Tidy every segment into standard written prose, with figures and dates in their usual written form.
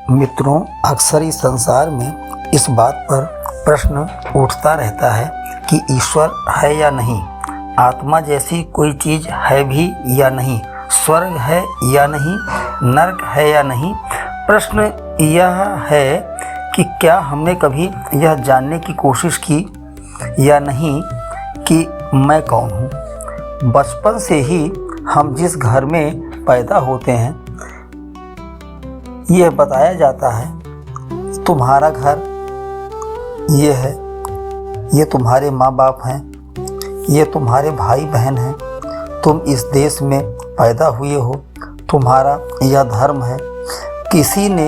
मित्रों, अक्सर इस संसार में इस बात पर प्रश्न उठता रहता है कि ईश्वर है या नहीं, आत्मा जैसी कोई चीज़ है भी या नहीं, स्वर्ग है या नहीं, नरक है या नहीं। प्रश्न यह है कि क्या हमने कभी यह जानने की कोशिश की या नहीं कि मैं कौन हूँ। बचपन से ही हम जिस घर में पैदा होते हैं, यह बताया जाता है तुम्हारा घर ये है, ये तुम्हारे माँ बाप हैं, ये तुम्हारे भाई बहन हैं, तुम इस देश में पैदा हुए हो, तुम्हारा यह धर्म है। किसी ने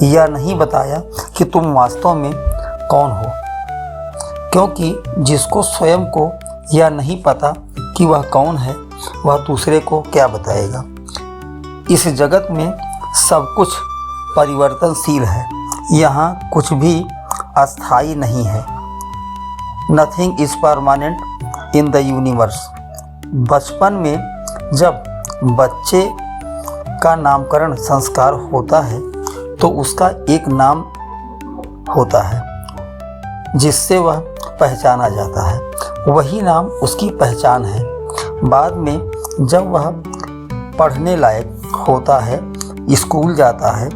यह नहीं बताया कि तुम वास्तव में कौन हो, क्योंकि जिसको स्वयं को यह नहीं पता कि वह कौन है, वह दूसरे को क्या बताएगा। इस जगत में सब कुछ परिवर्तनशील है, यहाँ कुछ भी अस्थायी नहीं है। Nothing is permanent in the universe. बचपन में जब बच्चे का नामकरण संस्कार होता है तो उसका एक नाम होता है जिससे वह पहचाना जाता है, वही नाम उसकी पहचान है। बाद में जब वह पढ़ने लायक होता है, स्कूल जाता है,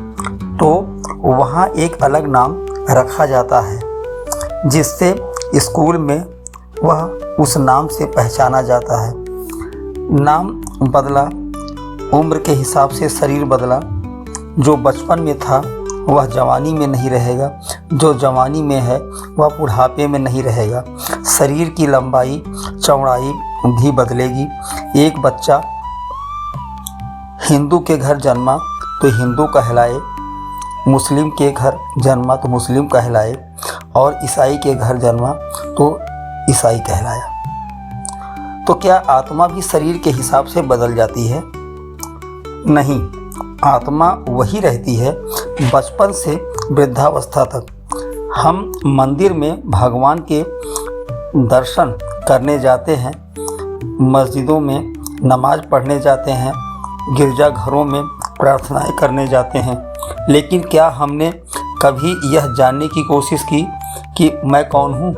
तो वहाँ एक अलग नाम रखा जाता है जिससे स्कूल में वह उस नाम से पहचाना जाता है। नाम बदला, उम्र के हिसाब से शरीर बदला। जो बचपन में था वह जवानी में नहीं रहेगा, जो जवानी में है वह बुढ़ापे में नहीं रहेगा। शरीर की लंबाई चौड़ाई भी बदलेगी। एक बच्चा हिंदू के घर जन्मा तो हिंदू कहलाए, मुस्लिम के घर जन्मा तो मुस्लिम कहलाए, और ईसाई के घर जन्मा तो ईसाई कहलाया। तो क्या आत्मा भी शरीर के हिसाब से बदल जाती है? नहीं, आत्मा वही रहती है बचपन से वृद्धावस्था तक। हम मंदिर में भगवान के दर्शन करने जाते हैं, मस्जिदों में नमाज पढ़ने जाते हैं, गिरजाघरों में प्रार्थनाएं करने जाते हैं, लेकिन क्या हमने कभी यह जानने की कोशिश की कि मैं कौन हूँ?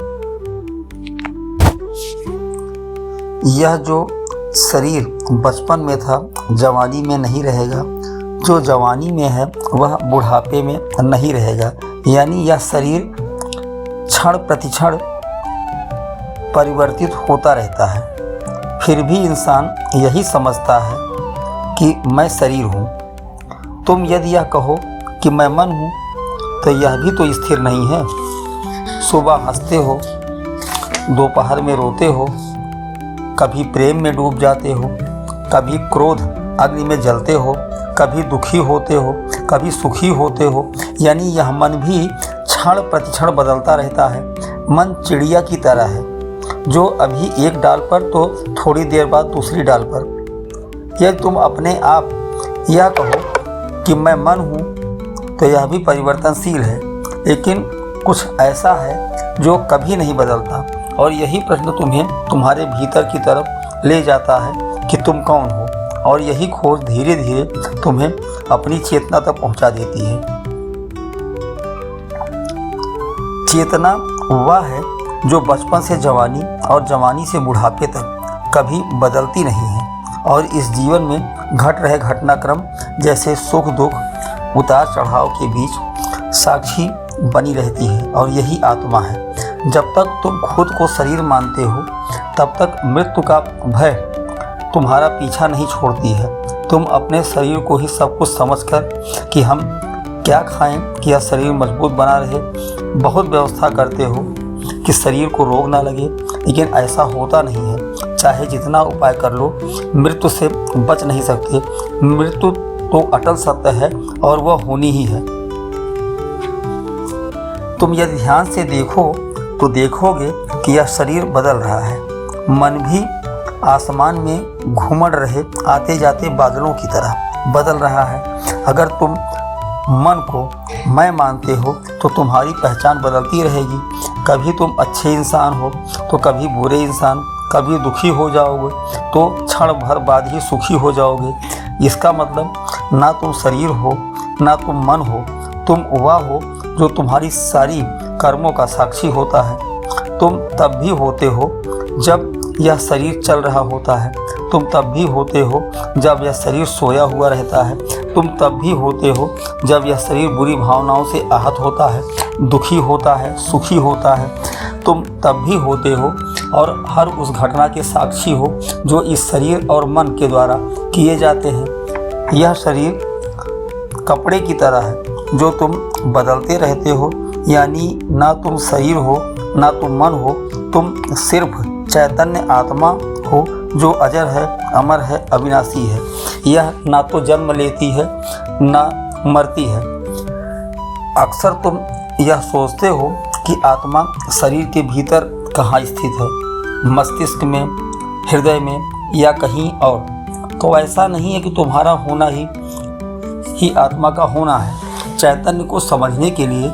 यह जो शरीर बचपन में था जवानी में नहीं रहेगा, जो जवानी में है वह बुढ़ापे में नहीं रहेगा। यानी यह शरीर क्षण प्रतिक्षण परिवर्तित होता रहता है। फिर भी इंसान यही समझता है कि मैं शरीर हूँ। तुम यदि यह कहो कि मैं मन हूँ तो यह भी तो स्थिर नहीं है। सुबह हंसते हो, दोपहर में रोते हो, कभी प्रेम में डूब जाते हो, कभी क्रोध अग्नि में जलते हो, कभी दुखी होते हो, कभी सुखी होते हो। यानी यह मन भी क्षण प्रतिक्षण बदलता रहता है। मन चिड़िया की तरह है, जो अभी एक डाल पर तो थोड़ी देर बाद दूसरी डाल पर। यदि तुम अपने आप यह कहो कि मैं मन हूँ तो यह भी परिवर्तनशील है, लेकिन कुछ ऐसा है जो कभी नहीं बदलता। और यही प्रश्न तुम्हें तुम्हारे भीतर की तरफ ले जाता है कि तुम कौन हो, और यही खोज धीरे धीरे तुम्हें अपनी चेतना तक पहुंचा देती है। चेतना वह है जो बचपन से जवानी और जवानी से बुढ़ापे तक कभी बदलती नहीं है, और इस जीवन में घट रहे घटनाक्रम जैसे सुख दुख उतार चढ़ाव के बीच साक्षी बनी रहती है। और यही आत्मा है। जब तक तुम खुद को शरीर मानते हो तब तक मृत्यु का भय तुम्हारा पीछा नहीं छोड़ती है। तुम अपने शरीर को ही सब कुछ समझकर कि हम क्या खाएं कि यह शरीर मजबूत बना रहे, बहुत व्यवस्था करते हो कि शरीर को रोग ना लगे, लेकिन ऐसा होता नहीं है। चाहे जितना उपाय कर लो, मृत्यु से बच नहीं सकते। मृत्यु तो अटल सत्य है और वह होनी ही है। तुम यदि ध्यान से देखो तो देखोगे कि यह शरीर बदल रहा है। मन भी आसमान में घूमड़ रहे आते जाते बादलों की तरह बदल रहा है। अगर तुम मन को मैं मानते हो तो तुम्हारी पहचान बदलती रहेगी। कभी तुम अच्छे इंसान हो तो कभी बुरे इंसान, कभी दुखी हो जाओगे तो क्षण भर बाद ही सुखी हो जाओगे। इसका मतलब ना तुम शरीर हो ना तुम मन हो, तुम वह हो जो तुम्हारी सारी कर्मों का साक्षी होता है। तुम तब भी होते हो जब यह शरीर चल रहा होता है। तुम तब भी होते हो जब यह शरीर सोया हुआ रहता है। तुम तब भी होते हो जब यह शरीर बुरी भावनाओं से आहत होता है, दुखी होता है, सुखी होता है। तुम तब भी होते हो और हर उस घटना के साक्षी हो जो इस शरीर और मन के द्वारा किए जाते हैं। यह शरीर कपड़े की तरह है जो तुम बदलते रहते हो, यानी ना तुम शरीर हो ना तुम मन हो, तुम सिर्फ चैतन्य आत्मा हो जो अजर है, अमर है, अविनाशी है। यह ना तो जन्म लेती है ना मरती है। अक्सर तुम यह सोचते हो कि आत्मा शरीर के भीतर कहाँ स्थित है, मस्तिष्क में, हृदय में या कहीं और। तो ऐसा नहीं है कि तुम्हारा होना ही आत्मा का होना है। चैतन्य को समझने के लिए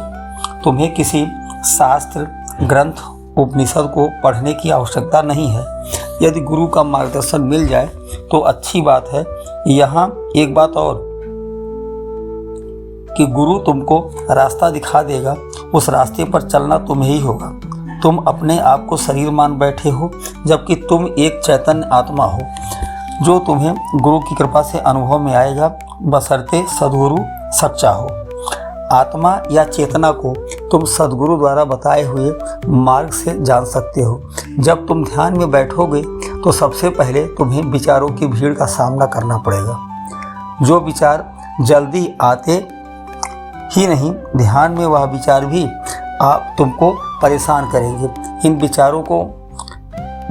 तुम्हें किसी शास्त्र, ग्रंथ, उपनिषद को पढ़ने की आवश्यकता नहीं है। यदि गुरु का मार्गदर्शन मिल जाए तो अच्छी बात है। यहाँ एक बात और कि गुरु तुमको रास्ता दिखा देगा, उस रास्ते पर चलना तुम्हें ही होगा। तुम अपने आप को शरीर मान बैठे हो जबकि तुम एक चैतन्य आत्मा हो जो तुम्हें गुरु की कृपा से अनुभव में आएगा, बशर्ते सद्गुरु सच्चा हो। आत्मा या चेतना को तुम सद्गुरु द्वारा बताए हुए मार्ग से जान सकते हो। जब तुम ध्यान में बैठोगे तो सबसे पहले तुम्हें विचारों की भीड़ का सामना करना पड़ेगा। जो विचार जल्दी आते ही नहीं, ध्यान में वह विचार भी आप तुमको परेशान करेंगे। इन विचारों को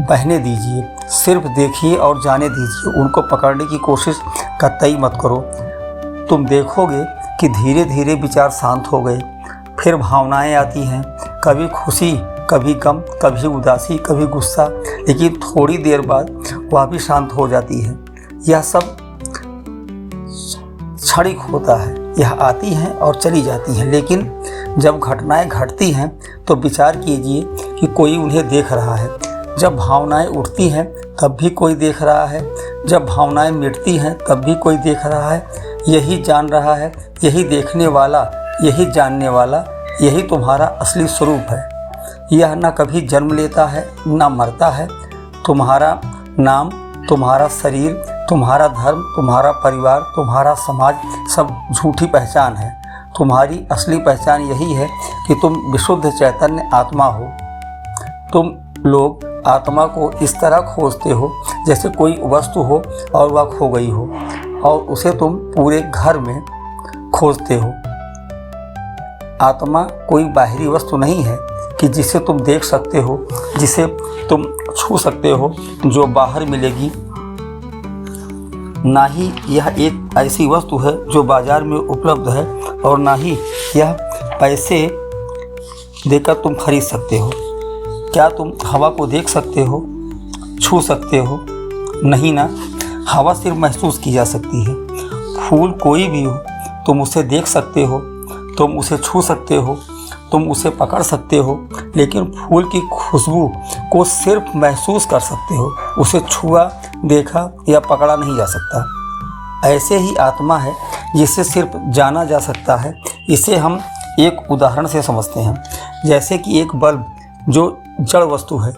बहने दीजिए, सिर्फ देखिए और जाने दीजिए, उनको पकड़ने की कोशिश कतई मत करो। तुम देखोगे कि धीरे धीरे विचार शांत हो गए। फिर भावनाएं आती हैं, कभी खुशी, कभी गम, कभी उदासी, कभी गुस्सा, लेकिन थोड़ी देर बाद वह भी शांत हो जाती है। यह सब क्षणिक होता है, यह आती हैं और चली जाती हैं। लेकिन जब घटनाएं घटती हैं तो विचार कीजिए कि कोई उन्हें देख रहा है। जब भावनाएं उठती हैं तब भी कोई देख रहा है। जब भावनाएं मिटती हैं तब भी कोई देख रहा है। यही जान रहा है, यही देखने वाला, यही जानने वाला, यही तुम्हारा असली स्वरूप है। यह न कभी जन्म लेता है न मरता है। तुम्हारा नाम, तुम्हारा शरीर, तुम्हारा धर्म, तुम्हारा परिवार, तुम्हारा समाज सब झूठी पहचान है। तुम्हारी असली पहचान यही है कि तुम विशुद्ध चैतन्य आत्मा हो। तुम लोग आत्मा को इस तरह खोजते हो जैसे कोई वस्तु हो और वह खो गई हो, और उसे तुम पूरे घर में खोजते हो। आत्मा कोई बाहरी वस्तु नहीं है कि जिसे तुम देख सकते हो, जिसे तुम छू सकते हो, जो बाहर मिलेगी। ना ही यह एक ऐसी वस्तु है जो बाजार में उपलब्ध है, और ना ही यह पैसे देकर तुम खरीद सकते हो। क्या तुम हवा को देख सकते हो, छू सकते हो? नहीं ना। हवा सिर्फ महसूस की जा सकती है। फूल कोई भी हो, तुम उसे देख सकते हो, तुम उसे छू सकते हो, तुम उसे पकड़ सकते हो, लेकिन फूल की खुशबू को सिर्फ महसूस कर सकते हो। उसे छुआ, देखा या पकड़ा नहीं जा सकता। ऐसे ही आत्मा है जिसे सिर्फ जाना जा सकता है। इसे हम एक उदाहरण से समझते हैं। जैसे कि एक बल्ब जो जड़ वस्तु है,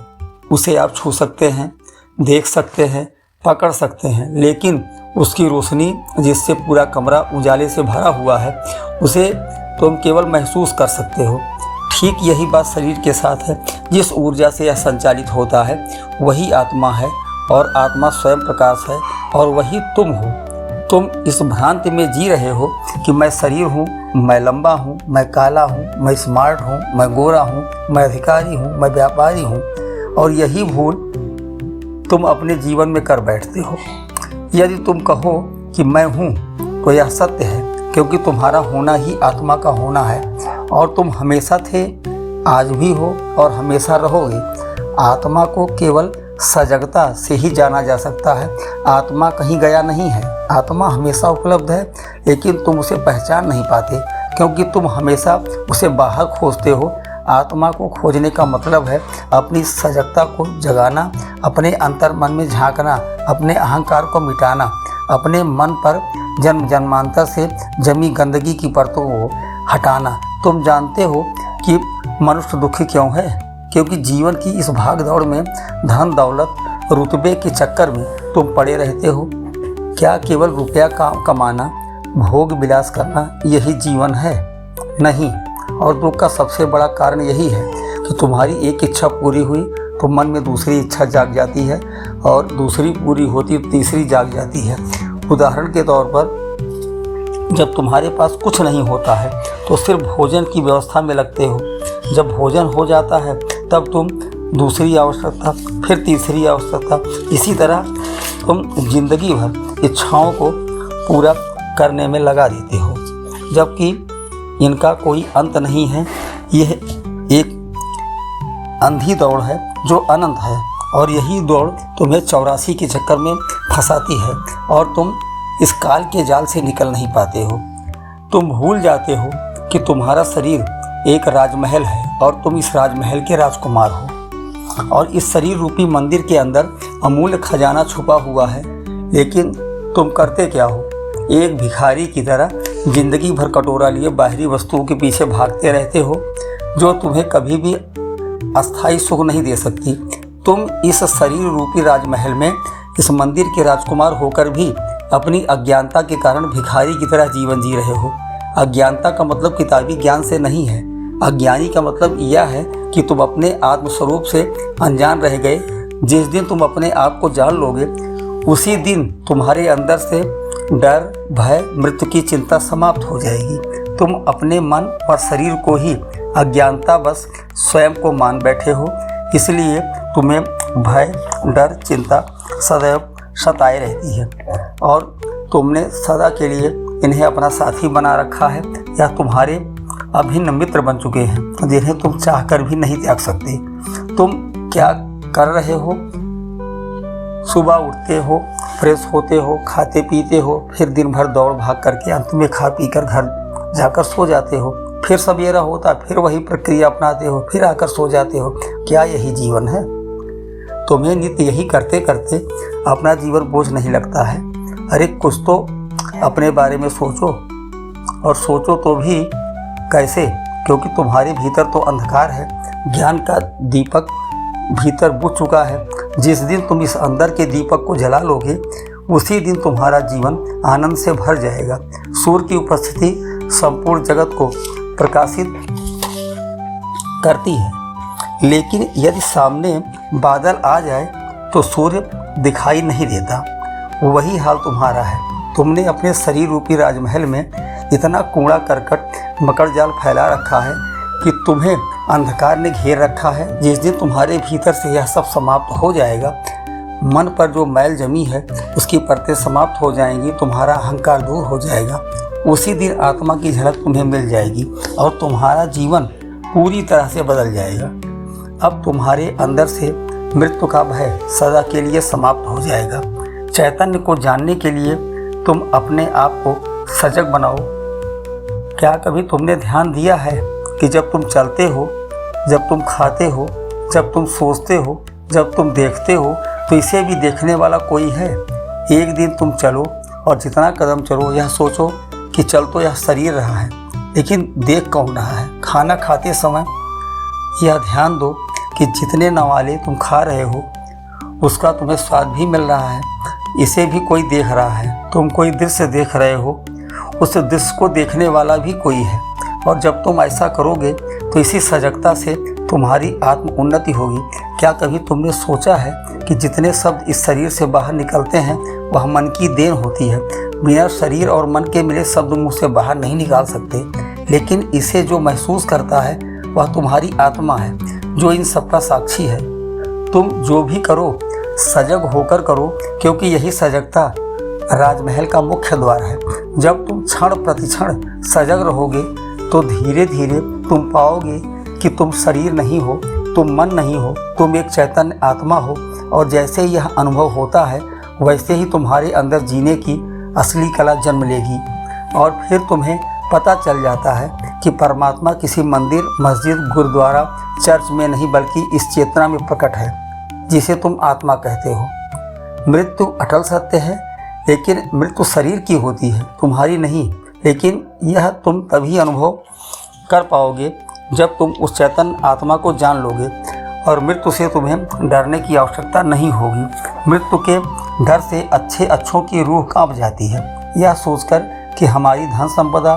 उसे आप छू सकते हैं, देख सकते हैं, पकड़ सकते हैं, लेकिन उसकी रोशनी जिससे पूरा कमरा उजाले से भरा हुआ है, उसे तुम केवल महसूस कर सकते हो। ठीक यही बात शरीर के साथ है। जिस ऊर्जा से यह संचालित होता है वही आत्मा है, और आत्मा स्वयं प्रकाश है, और वही तुम हो। तुम इस भ्रांति में जी रहे हो कि मैं शरीर हूँ, मैं लंबा हूँ, मैं काला हूँ, मैं स्मार्ट हूँ, मैं गोरा हूँ, मैं अधिकारी हूँ, मैं व्यापारी हूँ, और यही भूल तुम अपने जीवन में कर बैठते हो। यदि तुम कहो कि मैं हूँ तो यह सत्य है, क्योंकि तुम्हारा होना ही आत्मा का होना है, और तुम हमेशा थे, आज भी हो और हमेशा रहोगे। आत्मा को केवल सजगता से ही जाना जा सकता है। आत्मा कहीं गया नहीं है। आत्मा हमेशा उपलब्ध है, लेकिन तुम उसे पहचान नहीं पाते क्योंकि तुम हमेशा उसे बाहर खोजते हो। आत्मा को खोजने का मतलब है अपनी सजगता को जगाना, अपने अंतर मन में झांकना, अपने अहंकार को मिटाना, अपने मन पर जन्म जन्मांतर से जमी गंदगी की परतों को हटाना। तुम जानते हो कि मनुष्य दुखी क्यों है? क्योंकि जीवन की इस भाग दौड़ में धन दौलत रुतबे के चक्कर में तुम पड़े रहते हो। क्या केवल रुपया कमाना, भोग विलास करना यही जीवन है? नहीं। और दुख का सबसे बड़ा कारण यही है कि तुम्हारी एक इच्छा पूरी हुई तो मन में दूसरी इच्छा जाग जाती है, और दूसरी पूरी होती तो तीसरी जाग जाती है। उदाहरण के तौर पर, जब तुम्हारे पास कुछ नहीं होता है तो सिर्फ भोजन की व्यवस्था में लगते हो। जब भोजन हो जाता है तब तुम दूसरी आवश्यकता, फिर तीसरी आवश्यकता, इसी तरह तुम जिंदगी भर इच्छाओं को पूरा करने में लगा देते हो, जबकि इनका कोई अंत नहीं है। यह एक अंधी दौड़ है जो अनंत है, और यही दौड़ तुम्हें 84 के चक्कर में फंसाती है और तुम इस काल के जाल से निकल नहीं पाते हो। तुम भूल जाते हो कि तुम्हारा शरीर एक राजमहल है और तुम इस राजमहल के राजकुमार हो, और इस शरीर रूपी मंदिर के अंदर अमूल्य खजाना छुपा हुआ है। लेकिन तुम करते क्या हो? एक भिखारी की तरह जिंदगी भर कटोरा लिए बाहरी वस्तुओं के पीछे भागते रहते हो, जो तुम्हें कभी भी अस्थायी सुख नहीं दे सकती। तुम इस शरीर रूपी राजमहल में इस मंदिर के राजकुमार होकर भी अपनी अज्ञानता के कारण भिखारी की तरह जीवन जी रहे हो। अज्ञानता का मतलब किताबी ज्ञान से नहीं है। अज्ञानी का मतलब यह है कि तुम अपने आत्मस्वरूप से अनजान रह गए। जिस दिन तुम अपने आप को जान लोगे, उसी दिन तुम्हारे अंदर से डर, भय, मृत्यु की चिंता समाप्त हो जाएगी। तुम अपने मन और शरीर को ही अज्ञानता बस स्वयं को मान बैठे हो, इसलिए तुम्हें भय, डर, चिंता सदैव सताए रहती है, और तुमने सदा के लिए इन्हें अपना साथी बना रखा है, या तुम्हारे अभिन्न मित्र बन चुके हैं, जिन्हें तुम चाहकर भी नहीं त्याग सकते। तुम क्या कर रहे हो? सुबह उठते हो, फ्रेश होते हो, खाते पीते हो, फिर दिन भर दौड़ भाग करके अंत में खा पी कर घर जाकर सो जाते हो। फिर सवेरा होता, फिर वही प्रक्रिया अपनाते हो, फिर आकर सो जाते हो। क्या यही जीवन है? तुम्हें नित्य यही करते करते अपना जीवन बोझ नहीं लगता है? अरे कुछ तो अपने बारे में सोचो, और सोचो तो भी कैसे? क्योंकि तुम्हारे भीतर तो अंधकार है, ज्ञान का दीपक भीतर बुझ चुका है। जिस दिन तुम इस अंदर के दीपक को जला लोगे, उसी दिन तुम्हारा जीवन आनंद से भर जाएगा। सूर्य की उपस्थिति संपूर्ण जगत को प्रकाशित करती है, लेकिन यदि सामने बादल आ जाए तो सूर्य दिखाई नहीं देता। वही हाल तुम्हारा है। तुमने अपने शरीर रूपी राजमहल में इतना कूड़ा करकट मकड़जाल फैला रखा है कि तुम्हें अंधकार ने घेर रखा है। जिस दिन तुम्हारे भीतर से यह सब समाप्त हो जाएगा, मन पर जो मैल जमी है उसकी परतें समाप्त हो जाएंगी, तुम्हारा अहंकार दूर हो जाएगा। उसी दिन आत्मा की झलक तुम्हें मिल जाएगी और तुम्हारा जीवन पूरी तरह से बदल जाएगा। अब तुम्हारे अंदर से मृत्यु का भय सदा के लिए समाप्त हो जाएगा। चैतन्य को जानने के लिए तुम अपने आप को सजग बनाओ। क्या कभी तुमने ध्यान दिया है कि जब तुम चलते हो, जब तुम खाते हो, जब तुम सोचते हो, जब तुम देखते हो, तो इसे भी देखने वाला कोई है? एक दिन तुम चलो और जितना कदम चलो यह सोचो कि चल तो यह शरीर रहा है, लेकिन देख कौन रहा है? खाना खाते समय यह ध्यान दो कि जितने नवाले तुम खा रहे हो उसका तुम्हें स्वाद भी मिल रहा है, इसे भी कोई देख रहा है। तुम कोई दृश्य देख रहे हो, उस दृश्य को देखने वाला भी कोई है। और जब तुम ऐसा करोगे तो इसी सजगता से तुम्हारी आत्म उन्नति होगी। क्या कभी तुमने सोचा है कि जितने शब्द इस शरीर से बाहर निकलते हैं वह मन की देन होती है? बिना शरीर और मन के मिले शब्द मुँह से बाहर नहीं निकाल सकते, लेकिन इसे जो महसूस करता है वह तुम्हारी आत्मा है, जो इन सब का साक्षी है। तुम जो भी करो सजग होकर करो, क्योंकि यही सजगता राजमहल का मुख्य द्वार है। जब तुम क्षण प्रतिक्षण सजग रहोगे तो धीरे धीरे तुम पाओगे कि तुम शरीर नहीं हो, तुम मन नहीं हो, तुम एक चैतन्य आत्मा हो। और जैसे यह अनुभव होता है वैसे ही तुम्हारे अंदर जीने की असली कला जन्म लेगी, और फिर तुम्हें पता चल जाता है कि परमात्मा किसी मंदिर, मस्जिद, गुरुद्वारा, चर्च में नहीं बल्कि इस चेतना में प्रकट है जिसे तुम आत्मा कहते हो। मृत्यु अटल सत्य है, लेकिन मृत्यु शरीर की होती है, तुम्हारी नहीं। लेकिन यह तुम तभी अनुभव कर पाओगे जब तुम उस चैतन्य आत्मा को जान लोगे और मृत्यु से तुम्हें डरने की आवश्यकता नहीं होगी। मृत्यु के डर से अच्छों की रूह कांप जाती है, यह सोचकर कि हमारी धन संपदा,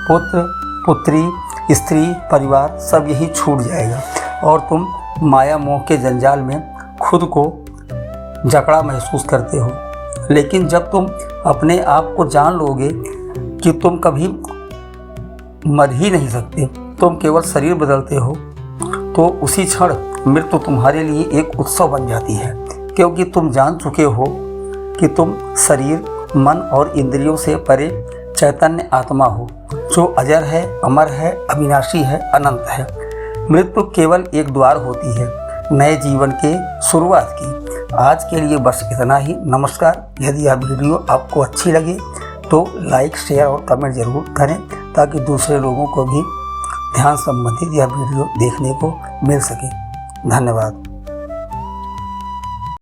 पुत्र पुत्री, स्त्री, परिवार सब यही छूट जाएगा और तुम माया मोह के जंजाल में खुद को जकड़ा महसूस करते हो। लेकिन जब तुम अपने आप को जान लोगे कि तुम कभी मर ही नहीं सकते, तुम केवल शरीर बदलते हो, तो उसी क्षण मृत्यु तुम्हारे लिए एक उत्सव बन जाती है, क्योंकि तुम जान चुके हो कि तुम शरीर, मन और इंद्रियों से परे चैतन्य आत्मा हो जो अजर है, अमर है, अविनाशी है, अनंत है। मृत्यु केवल एक द्वार होती है नए जीवन के शुरुआत की। आज के लिए बस इतना ही। नमस्कार। यदि यह वीडियो आपको अच्छी लगे तो लाइक, शेयर और कमेंट जरूर करें ताकि दूसरे लोगों को भी ध्यान संबंधित यह वीडियो देखने को मिल सके। धन्यवाद।